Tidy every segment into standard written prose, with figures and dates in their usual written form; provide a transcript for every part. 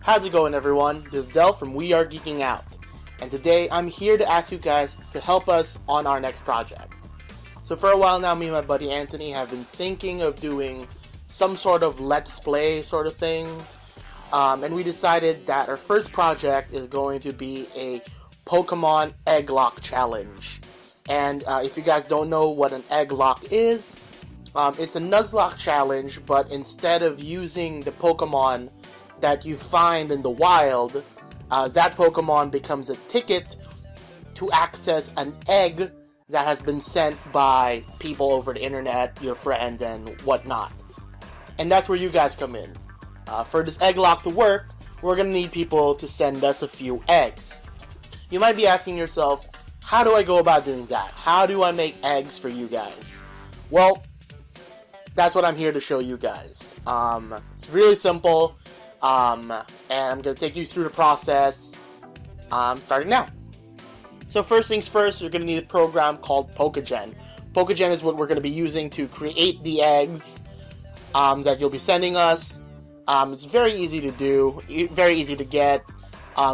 How's it going, everyone? This is Del from We Are Geeking Out, and today I'm here to ask you guys to help us on our next project. So for a while now, me and my buddy Anthony have been thinking of doing some sort of Let's Play sort of thing, and we decided that our first project is going to be a Pokemon Egglocke challenge. And if you guys don't know what an Egglocke is, it's a Nuzlocke challenge, but instead of using the Pokemon that you find in the wild, that Pokemon becomes a ticket to access an egg that has been sent by people over the internet, your friend, and whatnot. And that's where you guys come in. For this Egglocke to work, we're going to need people to send us a few eggs. You might be asking yourself, how do I go about doing that? How do I make eggs for you guys? Well, that's what I'm here to show you guys. It's really simple. And I'm going to take you through the process, starting now. So first things first, you're going to need a program called Pokegen. Pokegen is what we're going to be using to create the eggs that you'll be sending us. It's very easy to do, very easy to get.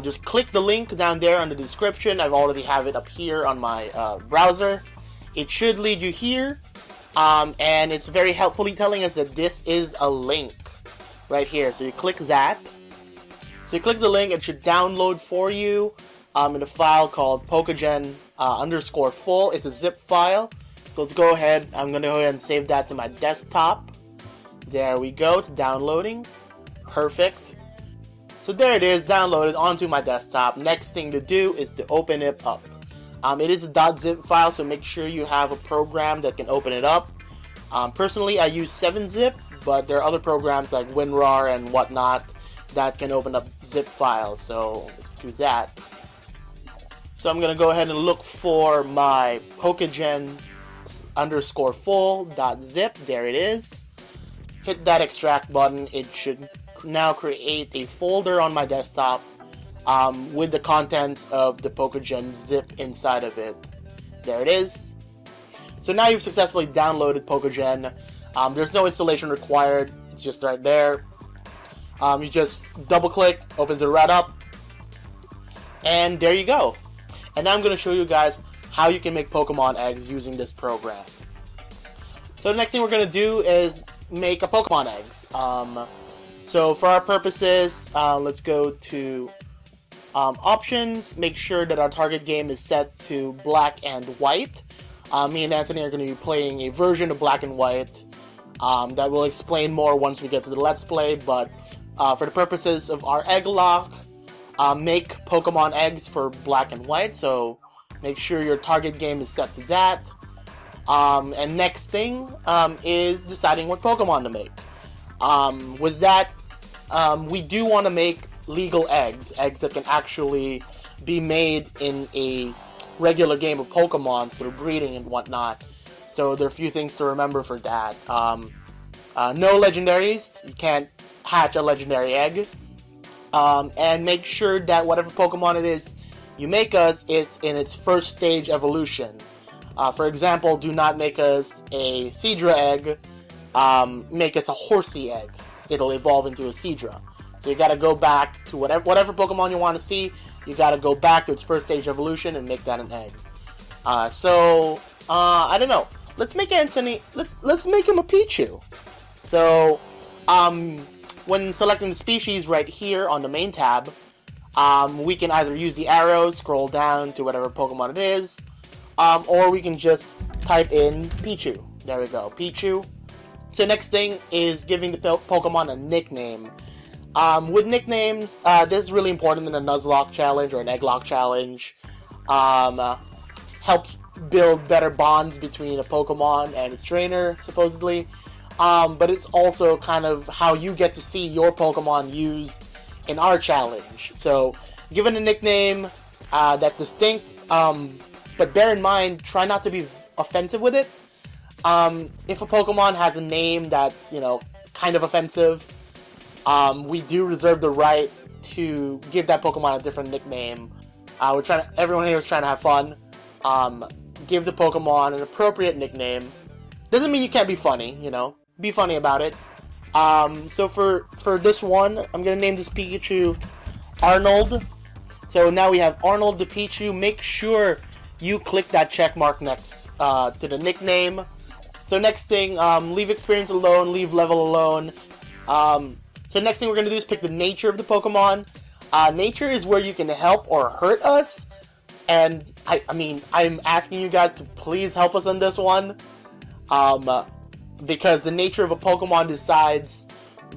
Just click the link down there in the description. I've already have it up here on my browser. It should lead you here, and it's very helpfully telling us that this is a link. Right here, so you click that. So you click the link, it should download for you in a file called Pokegen _full. It's a zip file. So let's go ahead. I'm going to go ahead and save that to my desktop. There we go. It's downloading. Perfect. So there it is, downloaded onto my desktop. Next thing to do is to open it up. It is a .zip file, so make sure you have a program that can open it up. Personally, I use 7-zip. But there are other programs like WinRAR and whatnot that can open up zip files, so let's do that. So I'm going to go ahead and look for my Pokegen _full.zip. There it is. Hit that extract button. It should now create a folder on my desktop with the contents of the Pokegen zip inside of it. There it is. So now you've successfully downloaded Pokegen. There's no installation required, it's just right there. You just double click, opens it right up, and there you go. And now I'm going to show you guys how you can make Pokemon eggs using this program. So the next thing we're going to do is make a Pokemon eggs. So for our purposes, let's go to options, make sure that our target game is set to black and white. Me and Anthony are going to be playing a version of black and white. That will explain more once we get to the Let's Play, but for the purposes of our Egglocke, make Pokemon eggs for black and white, so make sure your target game is set to that. And next thing is deciding what Pokemon to make. With that, we do want to make legal eggs that can actually be made in a regular game of Pokemon through breeding and whatnot. So there are a few things to remember for that. No legendaries. You can't hatch a legendary egg. And make sure that whatever Pokemon it is you make us is in its first stage evolution. For example, do not make us a Seadra egg. Make us a Horsey egg. It'll evolve into a Seadra. So you gotta go back to whatever Pokemon you want to see. You gotta go back to its first stage evolution and make that an egg. I don't know. Let's make Anthony. Let's make him a Pichu. So, when selecting the species right here on the main tab, we can either use the arrows, scroll down to whatever Pokemon it is, or we can just type in Pichu. There we go, Pichu. So next thing is giving the Pokemon a nickname. With nicknames, this is really important in a Nuzlocke challenge or an Egglocke challenge. Helps build better bonds between a Pokemon and its trainer, supposedly. But it's also kind of how you get to see your Pokemon used in our challenge. So, given a nickname that's distinct, but bear in mind, try not to be offensive with it. If a Pokemon has a name that's, kind of offensive, we do reserve the right to give that Pokemon a different nickname. Everyone here is trying to have fun. Give the Pokemon an appropriate nickname. Doesn't mean you can't be funny, Be funny about it. So for this one, I'm gonna name this Pikachu Arnold. So now we have Arnold the Pichu. Make sure you click that check mark next to the nickname. So next thing, leave experience alone, leave level alone. So next thing we're gonna do is pick the nature of the Pokemon. Nature is where you can help or hurt us, and I mean I'm asking you guys to please help us on this one, because the nature of a Pokemon decides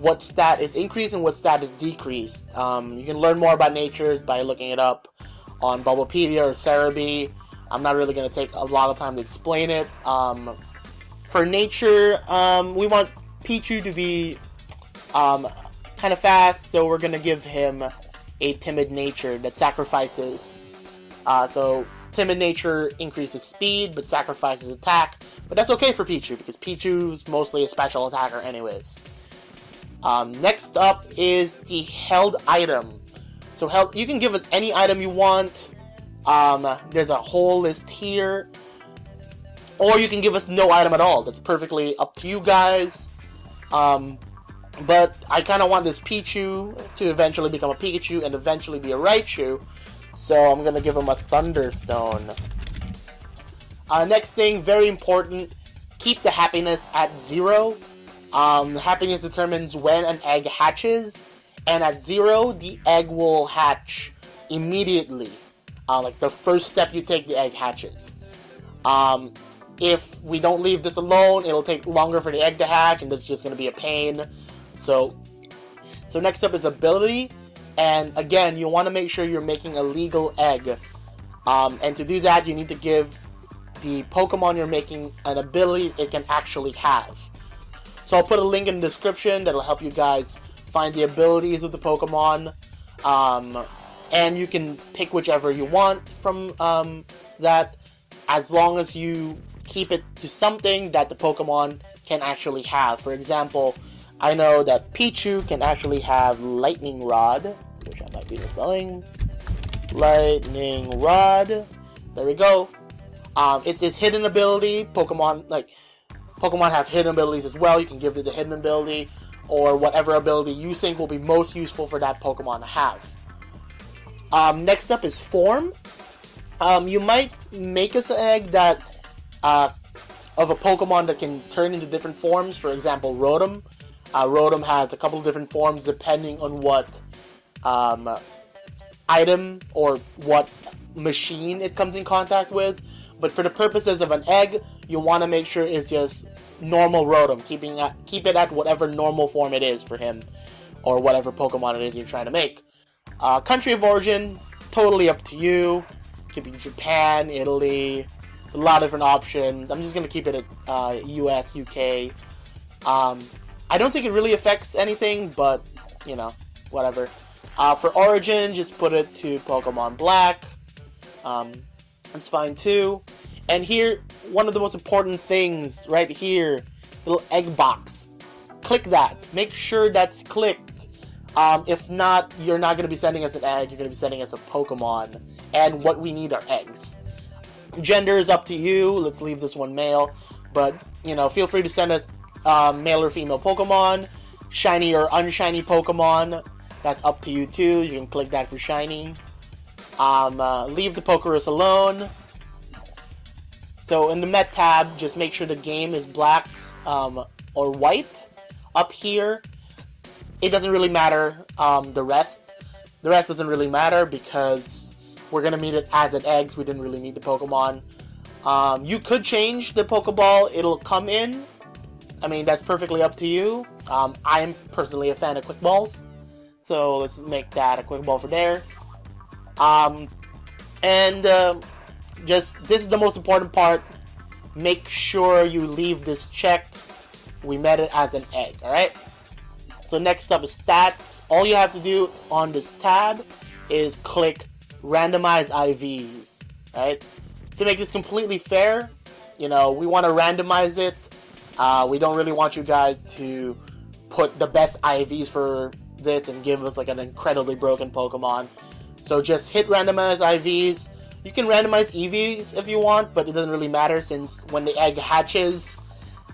what stat is increased and what stat is decreased. You can learn more about natures by looking it up on Bubblepedia or Cerebi. I'm not really going to take a lot of time to explain it. For nature, we want Pichu to be kind of fast, so we're going to give him a timid nature that sacrifices. So timid nature increases speed, but sacrifices attack. But that's okay for Pichu, because Pichu's mostly a special attacker anyways. Next up is the held item. So you can give us any item you want. There's a whole list here. Or you can give us no item at all. That's perfectly up to you guys. But I kind of want this Pichu to eventually become a Pikachu and eventually be a Raichu. So I'm going to give him a Thunderstone. Next thing, very important, keep the happiness at 0. Happiness determines when an egg hatches, and at 0, the egg will hatch immediately. Like the first step you take, the egg hatches. If we don't leave this alone, it'll take longer for the egg to hatch, and this is just going to be a pain. So next up is ability, and again, you want to make sure you're making a legal egg. And to do that, you need to give the Pokemon you're making an ability it can actually have. So I'll put a link in the description that'll help you guys find the abilities of the Pokemon. And you can pick whichever you want from that, as long as you keep it to something that the Pokemon can actually have. For example, I know that Pichu can actually have Lightning Rod, which I might be misspelling. Lightning Rod. There we go. It's this hidden ability. Pokemon have hidden abilities as well. You can give it the hidden ability, or whatever ability you think will be most useful for that Pokemon to have. Next up is form. You might make us an egg that of a Pokemon that can turn into different forms. For example, Rotom. Rotom has a couple of different forms depending on what item or what machine it comes in contact with. But for the purposes of an egg, you want to make sure it's just normal Rotom, keep it at whatever normal form it is for him, or whatever Pokemon it is you're trying to make. Country of origin, totally up to you. Could be Japan, Italy, a lot of different options. I'm just going to keep it at US, UK. I don't think it really affects anything, but, you know, whatever. For origin, just put it to Pokemon Black. That's fine too. And here, one of the most important things right here, little egg box. Click that. Make sure that's clicked. If not, you're not going to be sending us an egg. You're going to be sending us a Pokemon. And what we need are eggs. Gender is up to you. Let's leave this one male. But, you know, feel free to send us male or female Pokemon. Shiny or unshiny Pokemon. That's up to you too. You can click that for shiny. Leave the Pokerus alone. So in the Met tab, just make sure the game is black or white. Up here, it doesn't really matter the rest. The rest doesn't really matter because we're going to meet it as an egg. We didn't really need the Pokemon. You could change the Pokeball it'll come in. I mean, that's perfectly up to you. I'm personally a fan of Quick Balls. So let's make that a Quick Ball for there. Just, this is the most important part. Make sure you leave this checked. We met it as an egg, alright? So next up is stats. All you have to do on this tab is click randomize IVs, right? To make this completely fair, you know, we want to randomize it. We don't really want you guys to put the best IVs for this and give us like an incredibly broken Pokemon. So just hit randomize IVs. You can randomize EVs if you want, but it doesn't really matter since when the egg hatches,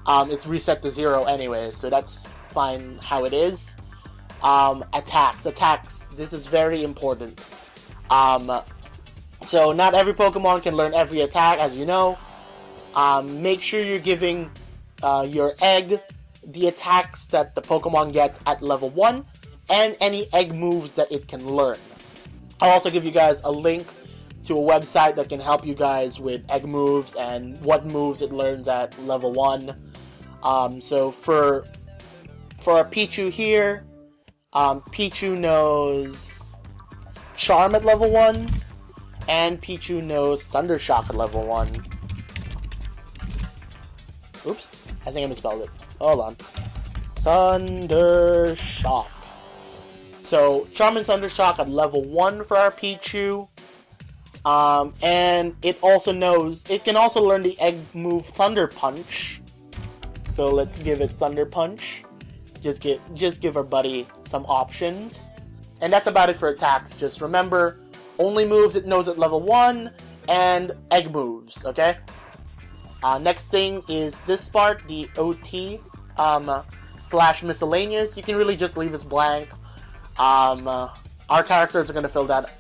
it's reset to 0 anyway. So that's find how it is. Attacks. This is very important. So not every Pokemon can learn every attack, as you know. Make sure you're giving your egg the attacks that the Pokemon gets at level 1, and any egg moves that it can learn. I'll also give you guys a link to a website that can help you guys with egg moves and what moves it learns at level 1. So for our Pichu here, Pichu knows Charm at level 1, and Pichu knows Thundershock at level 1. Oops, I think I misspelled it. Hold on. Thundershock. So, Charm and Thundershock at level 1 for our Pichu. And it also knows, it can also learn the egg move Thunder Punch. So let's give it Thunder Punch. Just give our buddy some options. And that's about it for attacks. Just remember, only moves it knows at level 1, and egg moves, okay? Next thing is this part, the OT / miscellaneous. You can really just leave this blank. Our characters are going to fill up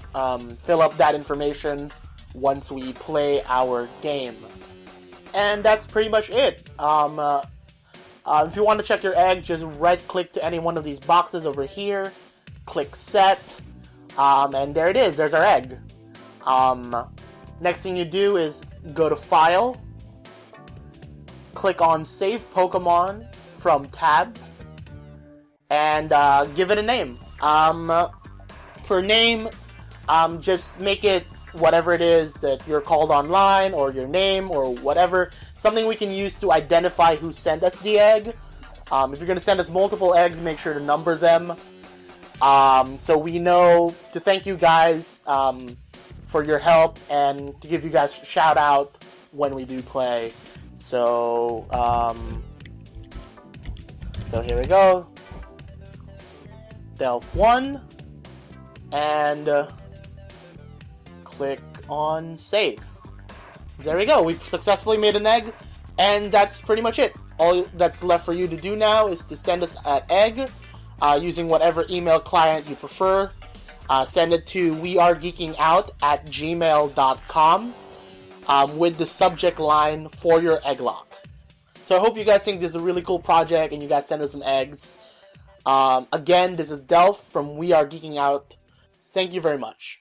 that information once we play our game. And that's pretty much it. If you want to check your egg, just right-click to any one of these boxes over here, click Set, and there it is. There's our egg. Next thing you do is go to File, click on Save Pokemon from Tabs, and give it a name. For name, just make it whatever it is that you're called online, or your name, or whatever. Something we can use to identify who sent us the egg. If you're going to send us multiple eggs, make sure to number them. So we know to thank you guys for your help, and to give you guys a shout out when we do play. So, so here we go. Delph 1, and click on Save. There we go. We've successfully made an egg, and that's pretty much it. All that's left for you to do now is to send us an egg using whatever email client you prefer. Send it to wearegeekingout@gmail.com with the subject line for your Egglocke. So I hope you guys think this is a really cool project and you guys send us some eggs. Again, this is Delph from We Are Geeking Out. Thank you very much.